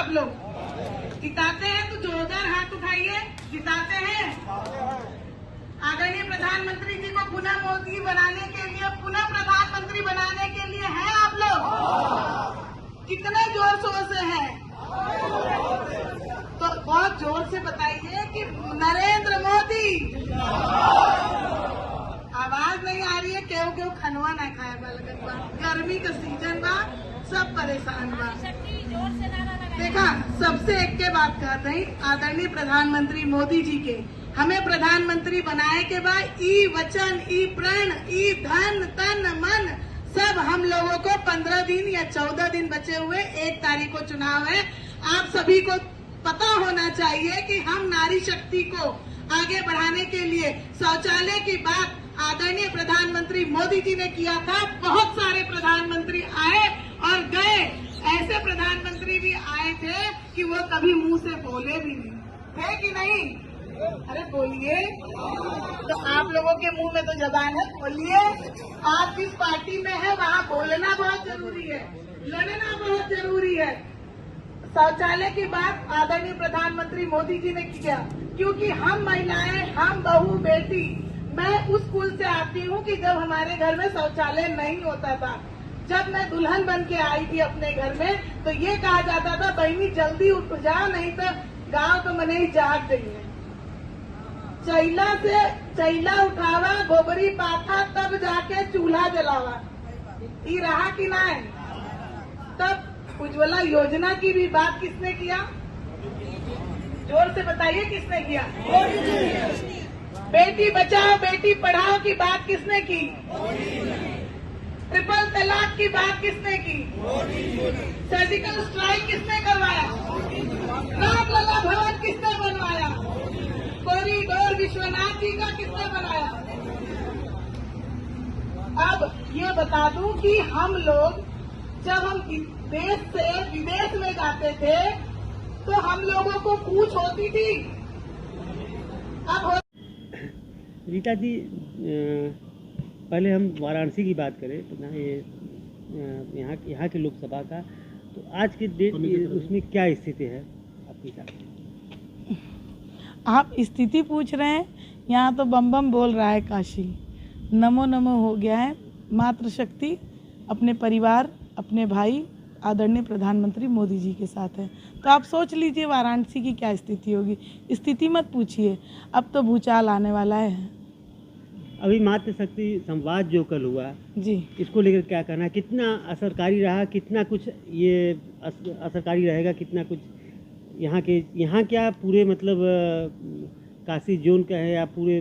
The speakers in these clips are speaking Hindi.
आप लोग? जिताते हैं तो जोरदार हाथ उठाइए। जिताते हैं? आदरणीय प्रधानमंत्री जी को पुनः मोदी बनाने के लिए, पुनः प्रधानमंत्री बनाने के लिए हैं आप लोग? कितने जोर शोर से हैं? तो बहुत जोर से बताइए कि नरेंद्र मोदी। आवाज नहीं आ रही है। क्यों खनवा ना खाए बलगत बा, गर्मी का सीजन बा, सब परेशान बा। देखा, सबसे एक के बात कहते हैं आदरणीय प्रधानमंत्री मोदी जी के, हमें प्रधानमंत्री बनाए के बाद ई वचन, ई प्रण, ई धन, तन, मन सब हम लोगों को 15 दिन या 14 दिन बचे हुए, 1 तारीख को चुनाव है। आप सभी को पता होना चाहिए कि हम नारी शक्ति को आगे बढ़ाने के लिए शौचालय की बात आदरणीय प्रधानमंत्री मोदी जी ने किया था। बहुत सारे प्रधानमंत्री आए और गए, ऐसे प्रधानमंत्री भी आए थे कि वो कभी मुंह से बोले भी नहीं थे कि नहीं? अरे बोलिए। तो आप लोगों के मुंह में तो जबान है, बोलिए। आप जिस पार्टी में है वहाँ बोलना बहुत जरूरी है, लड़ना बहुत जरूरी है। शौचालय की बात आदरणीय प्रधानमंत्री मोदी जी ने किया, क्योंकि हम महिलाएं, हम बहू बेटी, मैं उस स्कूल से आती हूँ कि जब हमारे घर में शौचालय नहीं होता था। जब मैं दुल्हन बन के आई थी अपने घर में, तो ये कहा जाता था, बहनी जल्दी उठ जाओ, नहीं तो गांव तो मने ही जाग गई है। चैला उठावा, गोबरी पाथा, तब जाके चूल्हा जलावा। ये रहा कि ना है? तब उज्ज्वला योजना की भी बात किसने किया? जोर से बताइए, किसने किया? बेटी बचाओ बेटी पढ़ाओ की बात किसने की? ट्रिपल तलाक की बात किसने की? सर्जिकल स्ट्राइक किसने करवाया? रामलला भवन किसने बनवाया? कॉरिडोर विश्वनाथ जी का किसने बनाया? अब ये बता दूं कि हम लोग जब हम देश से विदेश में जाते थे तो हम लोगों को पूछ होती थी। अब रीता जी, पहले हम वाराणसी की बात करें तो ना, ये यहाँ की लोकसभा का, तो आज के डेट उसमें क्या स्थिति है आपकी? आप स्थिति पूछ रहे हैं? यहाँ तो बम बम बोल रहा है काशी, नमो नमो हो गया है। मातृशक्ति अपने परिवार, अपने भाई आदरणीय प्रधानमंत्री मोदी जी के साथ है। तो आप सोच लीजिए वाराणसी की क्या स्थिति होगी। स्थिति मत पूछिए, अब तो भूचाल आने वाला है। अभी मातृशक्ति संवाद जो कल हुआ जी, इसको लेकर क्या कहना है? कितना असरकारी रहा, कितना कुछ ये असरकारी रहेगा, कितना कुछ यहाँ क्या पूरे मतलब काशी जोन का है या पूरे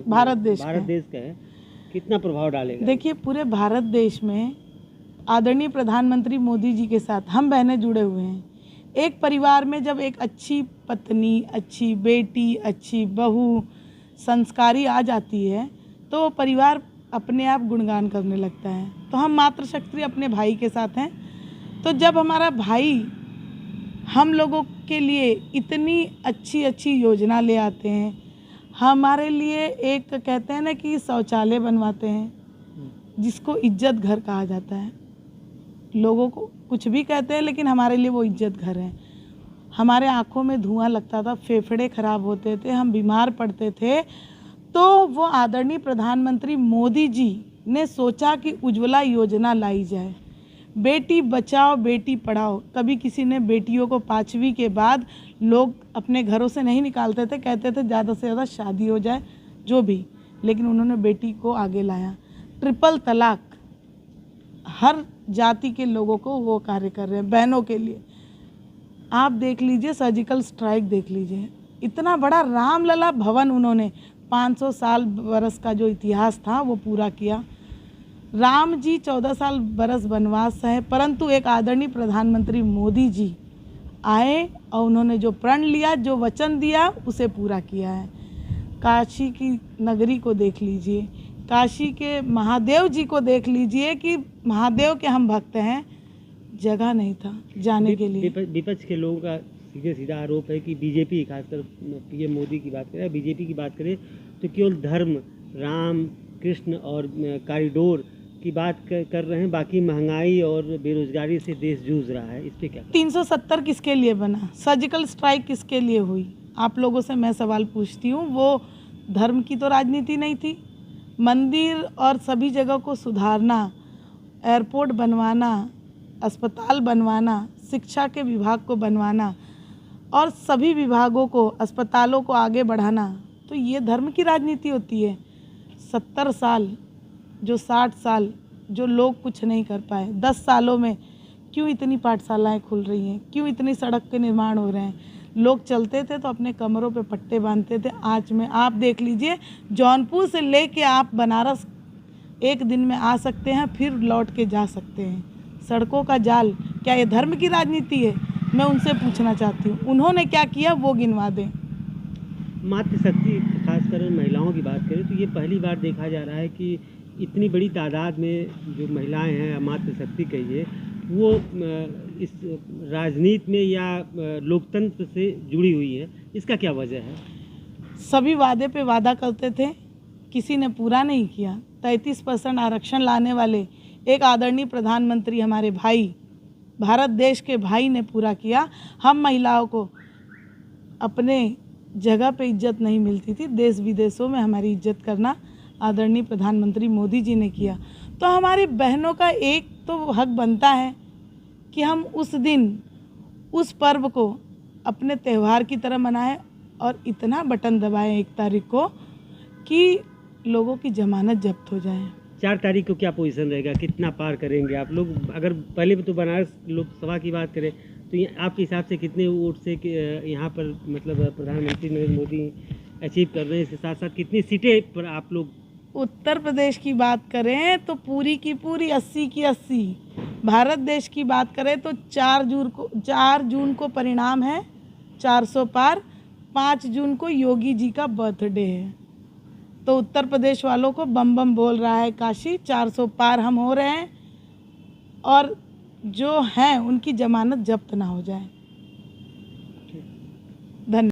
भारत देश का है, कितना प्रभाव डालेगा? देखिए, पूरे भारत देश में आदरणीय प्रधानमंत्री मोदी जी के साथ हम बहनें जुड़े हुए हैं। एक परिवार में जब एक अच्छी पत्नी, अच्छी बेटी, अच्छी बहू, संस्कारी आ जाती है तो वो परिवार अपने आप गुणगान करने लगता है। तो हम मातृशक्ति अपने भाई के साथ हैं। तो जब हमारा भाई हम लोगों के लिए इतनी अच्छी अच्छी योजना ले आते हैं, हमारे लिए एक कहते हैं ना कि शौचालय बनवाते हैं, जिसको इज्जत घर कहा जाता है। लोगों को कुछ भी कहते हैं लेकिन हमारे लिए वो इज्जत घर है। हमारे आँखों में धुआं लगता था, फेफड़े खराब होते थे, हम बीमार पड़ते थे। तो वो आदरणीय प्रधानमंत्री मोदी जी ने सोचा कि उज्ज्वला योजना लाई जाए। बेटी बचाओ बेटी पढ़ाओ। कभी किसी ने बेटियों को 5वीं के बाद लोग अपने घरों से नहीं निकालते थे, कहते थे ज़्यादा से ज़्यादा शादी हो जाए, जो भी, लेकिन उन्होंने बेटी को आगे लाया। ट्रिपल तलाक, हर जाति के लोगों को वो कार्य कर रहे हैं, बहनों के लिए। आप देख लीजिए, सर्जिकल स्ट्राइक देख लीजिए, इतना बड़ा रामलला भवन उन्होंने 500 साल बरस का जो इतिहास था वो पूरा किया। राम जी 14 साल बरस वनवास सहे, परंतु एक आदरणीय प्रधानमंत्री मोदी जी आए और उन्होंने जो प्रण लिया, जो वचन दिया, उसे पूरा किया है। काशी की नगरी को देख लीजिए, काशी के महादेव जी को देख लीजिए कि महादेव के हम भक्त हैं, जगह नहीं था जाने के लिए। विपक्ष के लोगों का सीधा आरोप है कि बीजेपी, खासकर पीएम मोदी की बात करें, बीजेपी की बात करें तो केवल धर्म, राम कृष्ण और कॉरिडोर की बात कर रहे हैं, बाकी महंगाई और बेरोजगारी से देश जूझ रहा है, इस पे क्या? 370 किसके लिए बना? सर्जिकल स्ट्राइक किसके लिए हुई? आप लोगों से मैं सवाल पूछती हूँ, वो धर्म की तो राजनीति नहीं थी। मंदिर और सभी जगह को सुधारना, एयरपोर्ट बनवाना, अस्पताल बनवाना, शिक्षा के विभाग को बनवाना और सभी विभागों को, अस्पतालों को आगे बढ़ाना, तो ये धर्म की राजनीति होती है। 70 साल, जो 60 साल, जो लोग कुछ नहीं कर पाए, 10 सालों में क्यों इतनी पाठशालाएं खुल रही हैं, क्यों इतनी सड़क के निर्माण हो रहे हैं? लोग चलते थे तो अपने कमरों पे पट्टे बांधते थे। आज में आप देख लीजिए, जौनपुर से लेके आप बनारस एक दिन में आ सकते हैं, फिर लौट के जा सकते हैं। सड़कों का जाल, क्या ये धर्म की राजनीति है? मैं उनसे पूछना चाहती हूँ, उन्होंने क्या किया वो गिनवा दें। मातृशक्ति, खासकर महिलाओं की बात करें तो ये पहली बार देखा जा रहा है कि इतनी बड़ी तादाद में जो महिलाएं हैं, मातृशक्ति कहिए, वो इस राजनीति में या लोकतंत्र से जुड़ी हुई है। इसका क्या वजह है? सभी वादे पे वादा करते थे, किसी ने पूरा नहीं किया। 33% आरक्षण लाने वाले एक आदरणीय प्रधानमंत्री, हमारे भाई, भारत देश के भाई ने पूरा किया। हम महिलाओं को अपने जगह पे इज्जत नहीं मिलती थी, देश विदेशों में हमारी इज्जत करना आदरणीय प्रधानमंत्री मोदी जी ने किया। तो हमारी बहनों का एक तो हक बनता है कि हम उस दिन, उस पर्व को अपने त्यौहार की तरह मनाएं और इतना बटन दबाएं 1 तारीख को कि लोगों की जमानत जब्त हो जाए। 4 तारीख को क्या पोजीशन रहेगा? कितना पार करेंगे आप लोग? अगर पहले तो बनारस लोकसभा की बात करें तो ये आपके हिसाब से कितने वोट से यहाँ पर मतलब प्रधानमंत्री नरेंद्र मोदी अचीव कर रहे हैं? इसके साथ साथ कितनी सीटें पर आप लोग? उत्तर प्रदेश की बात करें तो पूरी की पूरी 80 की 80। भारत देश की बात करें तो 4 जून को परिणाम है, 400 पार। 5 जून को योगी जी का बर्थडे है। तो उत्तर प्रदेश वालों को बम बम बोल रहा है काशी, 400 पार हम हो रहे हैं और जो हैं उनकी जमानत जब्त ना हो जाए। धन्यवाद।